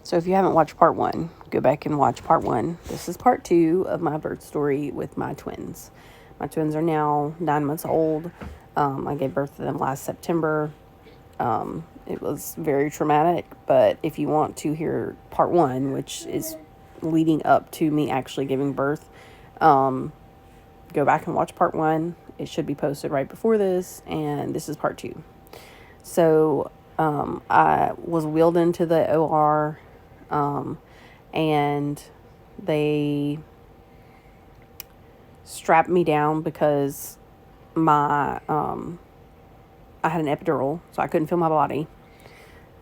So if you haven't watched part one, go back and watch part one. This is part two of my birth story with my twins. My twins are now 9 months old. I gave birth to them last September. It was very traumatic, but if you want to hear part one, which is leading up to me actually giving birth, go back and watch part one. It should be posted right before this, and this is part two. So I was wheeled into the OR, and they strapped me down because I had an epidural, so I couldn't feel my body.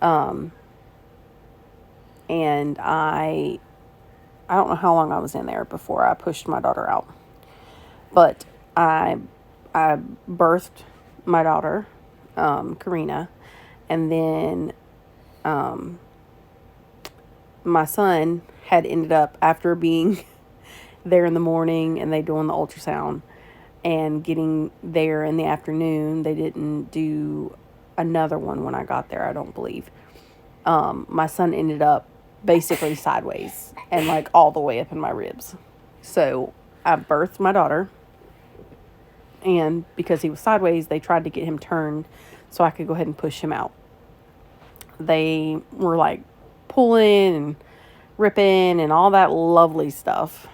And I don't know how long I was in there before I pushed my daughter out. But I birthed my daughter, Karina, and then my son had ended up, after being there in the morning and they doing the ultrasound and getting there in the afternoon, they didn't do another one when I got there, I don't believe. My son ended up basically sideways and like all the way up in my ribs. So I birthed my daughter, and because he was sideways, they tried to get him turned so I could go ahead and push him out. They were like pulling and ripping and all that lovely stuff.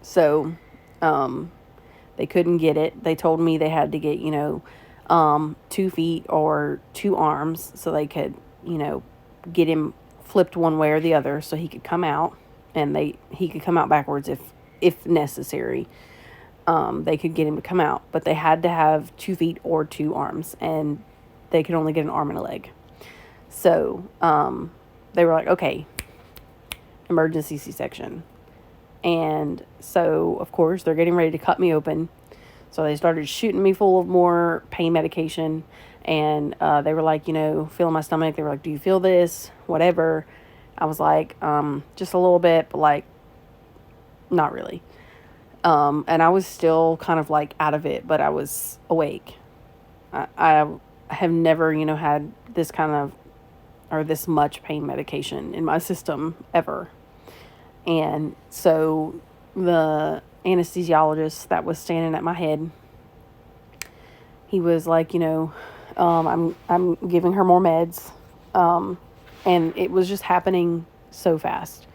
So they couldn't get it. They told me they had to get 2 feet or 2 arms so they could get him flipped one way or the other so he could come out, and he could come out backwards if necessary. They could get him to come out, but they had to have 2 feet or 2 arms, and they could only get an arm and a leg. So they were like, okay, emergency C-section. And so, of course, they're getting ready to cut me open. So they started shooting me full of more pain medication. And they were like, feeling my stomach. They were like, do you feel this? Whatever. I was like, just a little bit, but like, not really. And I was still kind of like out of it, but I was awake. I have never, had this kind of, or this much pain medication in my system ever. And so the anesthesiologist that was standing at my head, he was like, I'm giving her more meds. And it was just happening so fast.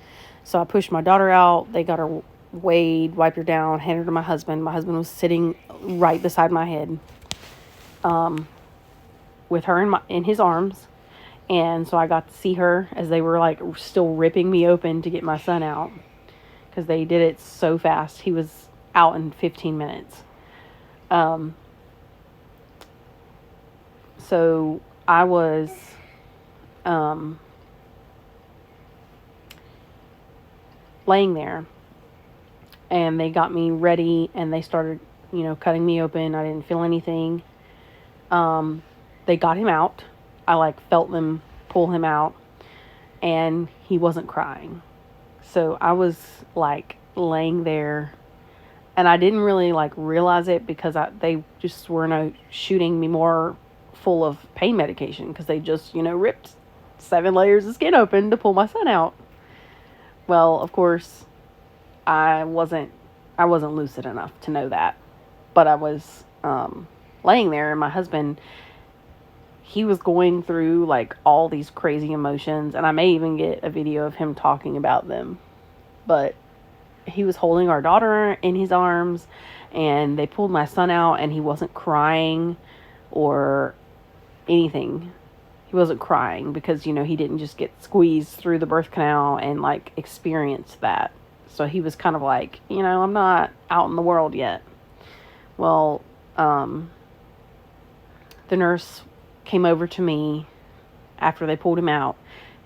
So I pushed my daughter out. They got her weighed, wiped her down, handed her to my husband. My husband was sitting right beside my head, with her in his arms. And so I got to see her as they were like still ripping me open to get my son out, because they did it so fast. He was out in 15 minutes. So I was laying there, and they got me ready, and they started cutting me open. I didn't feel anything. They got him out. I like felt them pull him out, and he wasn't crying. So I was like laying there, and I didn't really like realize it because they just were shooting me more full of pain medication, because they just ripped 7 layers of skin open to pull my son out. Well, of course, I wasn't lucid enough to know that, but I was laying there, and my husband, he was going through like all these crazy emotions, and I may even get a video of him talking about them. But he was holding our daughter in his arms, and they pulled my son out, and he wasn't crying or anything. He wasn't crying because, he didn't just get squeezed through the birth canal and like experience that. So he was kind of like, I'm not out in the world yet. Well, the nurse came over to me after they pulled him out,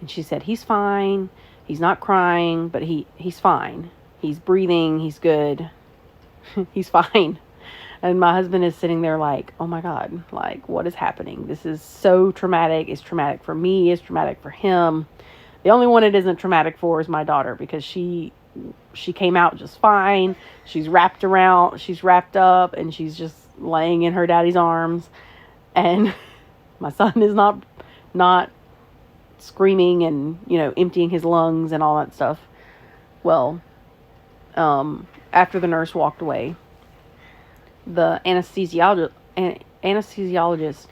and she said, he's fine. He's not crying, but he's fine. He's breathing. He's good. He's fine. And my husband is sitting there like, oh my God, like, what is happening? This is so traumatic. It's traumatic for me. It's traumatic for him. The only one it isn't traumatic for is my daughter, because she came out just fine. She's wrapped up, and she's just laying in her daddy's arms. And my son is not screaming and, emptying his lungs and all that stuff. Well, after the nurse walked away, the anesthesiologist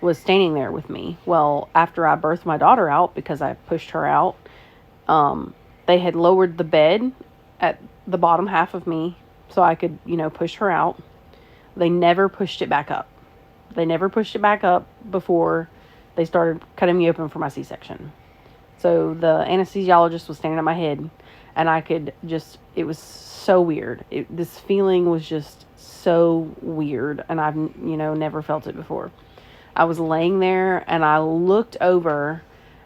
was standing there with me. Well, after I birthed my daughter out, because I pushed her out, they had lowered the bed at the bottom half of me so I could, push her out. They never pushed it back up. They never pushed it back up before they started cutting me open for my C-section. So the anesthesiologist was standing at my head, and I could just, it was so weird. This feeling was just so weird, and I've, never felt it before. I was laying there, and I looked over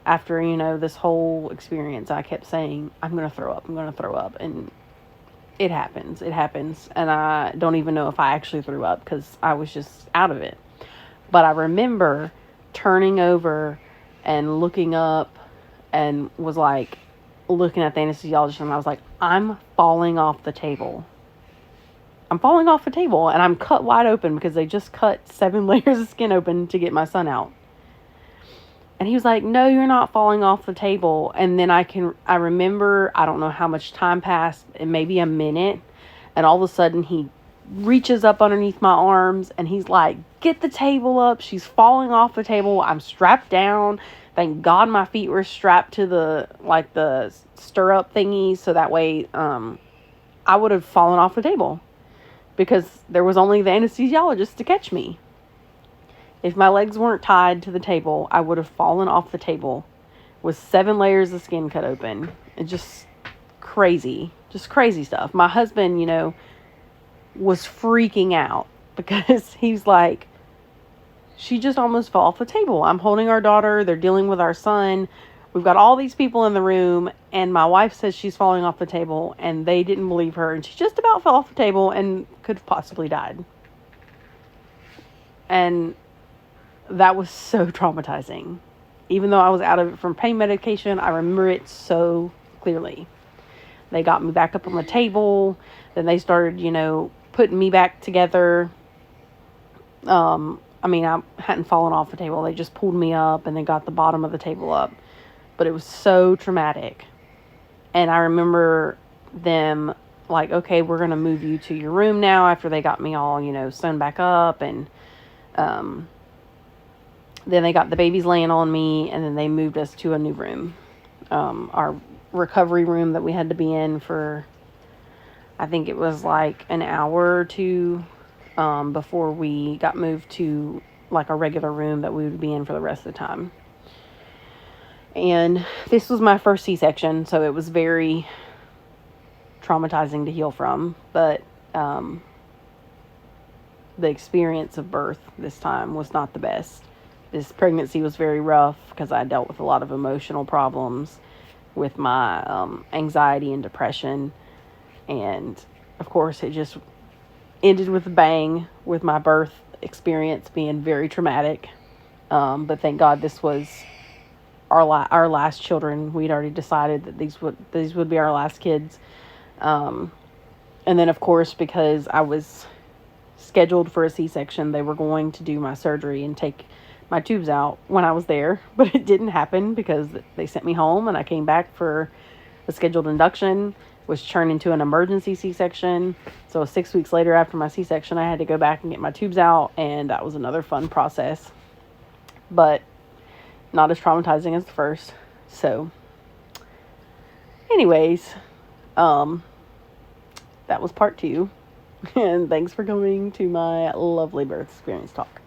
after, this whole experience. I kept saying, I'm going to throw up, I'm going to throw up, and it happens, and I don't even know if I actually threw up, because I was just out of it. But I remember turning over and looking up, and was like, looking at the anesthesiologist, and I was like, I'm falling off the table. I'm falling off the table, and I'm cut wide open because they just cut 7 layers of skin open to get my son out. And he was like, no, you're not falling off the table. And then I remember, I don't know how much time passed, maybe a minute, and all of a sudden he reaches up underneath my arms, and he's like, get the table up. She's falling off the table. I'm strapped down. Thank God my feet were strapped to the stirrup thingy, so that way I would have fallen off the table, because there was only the anesthesiologist to catch me. If my legs weren't tied to the table, I would have fallen off the table with 7 layers of skin cut open. It's just crazy stuff. My husband, was freaking out because he's like, she just almost fell off the table. I'm holding our daughter. They're dealing with our son. We've got all these people in the room, and my wife says she's falling off the table, and they didn't believe her, and she just about fell off the table and could have possibly died. And that was so traumatizing. Even though I was out of it from pain medication, I remember it so clearly. They got me back up on the table. Then they started, putting me back together. I hadn't fallen off the table. They just pulled me up and they got the bottom of the table up. But it was so traumatic. And I remember them like, okay, we're going to move you to your room now, after they got me all, sewn back up. And then they got the babies laying on me, and then they moved us to a new room. Our recovery room that we had to be in for, I think it was like an hour or two before we got moved to like a regular room that we would be in for the rest of the time. And this was my first C-section, so it was very traumatizing to heal from. But the experience of birth this time was not the best. This pregnancy was very rough because I dealt with a lot of emotional problems with my anxiety and depression. And, of course, it just ended with a bang, with my birth experience being very traumatic. But thank God this was our last children. We'd already decided that these would be our last kids. And then, of course, because I was scheduled for a C-section, they were going to do my surgery and take my tubes out when I was there, but it didn't happen because they sent me home, and I came back for a scheduled induction, was turned into an emergency C-section. So 6 weeks later after my C-section, I had to go back and get my tubes out, and that was another fun process, but not as traumatizing as the first. So anyways, that was part 2, and thanks for coming to my lovely birth experience talk.